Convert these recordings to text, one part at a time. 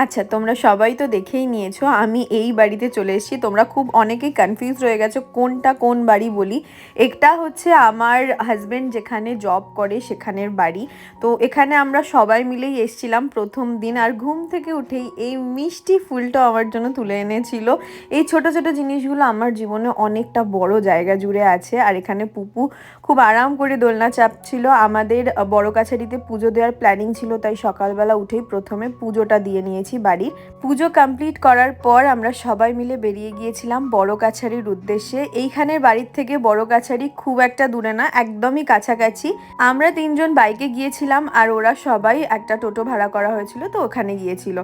আচ্ছা, তোমরা সবাই তো দেখেই নিয়েছো আমি এই বাড়িতে চলে এসেছি। তোমরা খুব অনেকেই কনফিউজ রয়ে গেছো কোনটা কোন বাড়ি বলি। একটা হচ্ছে আমার হাজবেন্ড যেখানে জব করে সেখানের বাড়ি। তো এখানে আমরা সবাই মিলেই এসেছিলাম প্রথম দিন, আর ঘুম থেকে উঠেই এই মিষ্টি ফুলটা আমার জন্য তুলে এনেছিল। এই ছোট ছোট জিনিসগুলো আমার জীবনে অনেকটা বড় জায়গা জুড়ে আছে। আর এখানে পুপু খুব আরাম করে দোলনা চাপছিল। আমাদের বড় কাছারিতে পুজো দেওয়ার প্ল্যানিং ছিল, তাই সকালবেলা উঠেই প্রথমে পুজোটা দিয়ে নিয়েছি বাড়ির। পুজো কমপ্লিট করার পর আমরা সবাই মিলে বেরিয়ে গিয়েছিলাম বড় কাছারির উদ্দেশ্যে। এইখানের বাড়ির থেকে বড় কাছারি খুব একটা দূরে না, একদমই কাছাকাছি। আমরা 3জন বাইকে গিয়েছিলাম আর ওরা সবাই একটা টোটো ভাড়া করা হয়েছিল, তো ওখানে গিয়েছিল।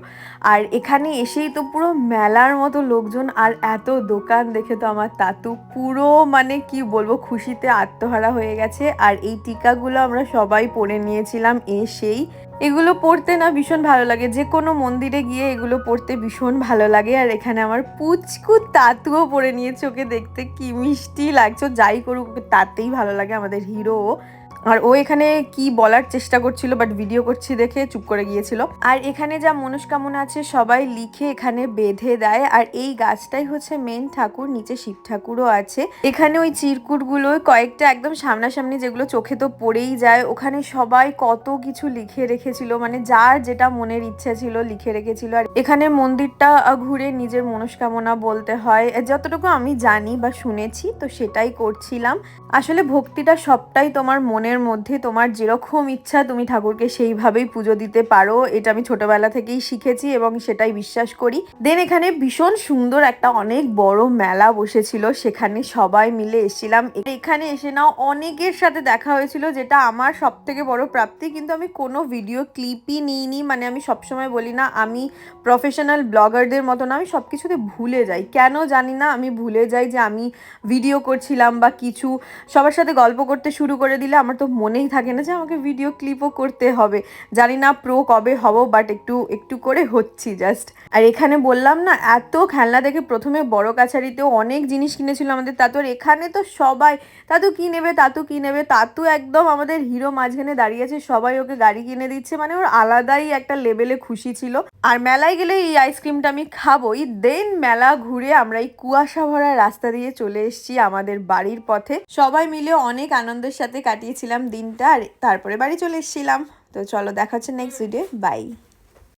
আর এখানে এসেই তো পুরো মেলার মতো লোকজন আর এত দোকান দেখে তো আমার তাতু পুরো মানে কি বলবো খুশিতে আত্মহারা হয়ে গেছে। আর এই টিকাগুলো আমরা সবাই পরে নিয়েছিলাম এসেই। এগুলো পড়তে না ভীষণ ভালো লাগে, যে কোনো মন্দিরে গিয়ে এগুলো পড়তে ভীষণ ভালো লাগে। আর এখানে আমার পুচকু তাতুও পরে নিয়েছে, ওকে দেখতে কি মিষ্টি লাগছে। যাই করুক ওকে তাতেই ভালো লাগে, আমাদের হিরো। আর ও এখানে কি বলার চেষ্টা করছিল বাট ভিডিও করছি দেখে চুপ করে গিয়েছিল। আর এখানে যা মনস্কামনা আছে সবাই লিখে এখানে বেঁধে দেয়। আর এই গাছটাই হচ্ছে মেন ঠাকুর, নিচে শিব ঠাকুরও আছে। এখানে ওই চিরকুটগুলো কয়েকটা একদম সামনাসামনি যেগুলো চোখে তো পড়েই যায়, ওখানে সবাই কত কিছু লিখে রেখেছিল, মানে যার যেটা মনের ইচ্ছা ছিল লিখে রেখেছিল। আর এখানে মন্দিরটা ঘুরে নিজের মনস্কামনা বলতে হয়, যতটুকু আমি জানি বা শুনেছি তো সেটাই করছিলাম। আসলে ভক্তিটা সবটাই তোমার মনের মধ্যে, তোমার যেরকম ইচ্ছা তুমি ঠাকুরকে সেইভাবেই পুজো দিতে পারো। এটা আমি ছোটবেলা থেকেই শিখেছি এবং সেটাই বিশ্বাস করি। দেন এখানে ভীষণ সুন্দর একটা অনেক বড় মেলা বসেছিল, সেখানে সবাই মিলে এসেছিলাম। এখানে এসে নাও অনেকের সাথে দেখা হয়েছিল, যেটা আমার সব থেকে বড় প্রাপ্তি। কিন্তু আমি কোনো ভিডিও ক্লিপই নিইনি, মানে আমি সবসময় বলি না আমি প্রফেশনাল ব্লগারদের মতো না, আমি সব কিছুতে ভুলে যাই, কেন জানি না আমি ভুলে যাই যে আমি ভিডিও করছিলাম বা কিছু। সবার সাথে গল্প করতে শুরু করে দিলে আমার তো মনেই থাকে না যে আমাকে ভিডিও ক্লিপও করতে হবে। জানি না প্রো কবে হব, বাট একটু একটু করে হচ্ছি জাস্ট। আর এখানে বললাম না এত খেলনা দেখে প্রথমে বড় কাছারিতেও অনেক জিনিস কিনেছিল আমাদের তাতু। আর এখানে তো সবাই তাতু কি নেবে তাতু কি নেবে, তাতু একদম আমাদের হিরো মাঝখানে দাঁড়িয়ে আছে, সবাই ওকে গাড়ি কিনে দিচ্ছে, মানে ওর আলাদাই একটা লেভেলে খুশি ছিল। আর মেলায় গেলে এই আইসক্রিমটা আমি খাবোই। দেন মেলা ঘুরে আমরা এই কুয়াশা ভরা রাস্তা দিয়ে চলে এসেছি আমাদের বাড়ির পথে। সবাই মিলে অনেক আনন্দের সাথে কাটিয়েছিলাম দিনটা, আর তারপরে বাড়ি চলে এসেছিলাম। তো চলো দেখা হচ্ছে নেক্সট ভিডিও, বাই।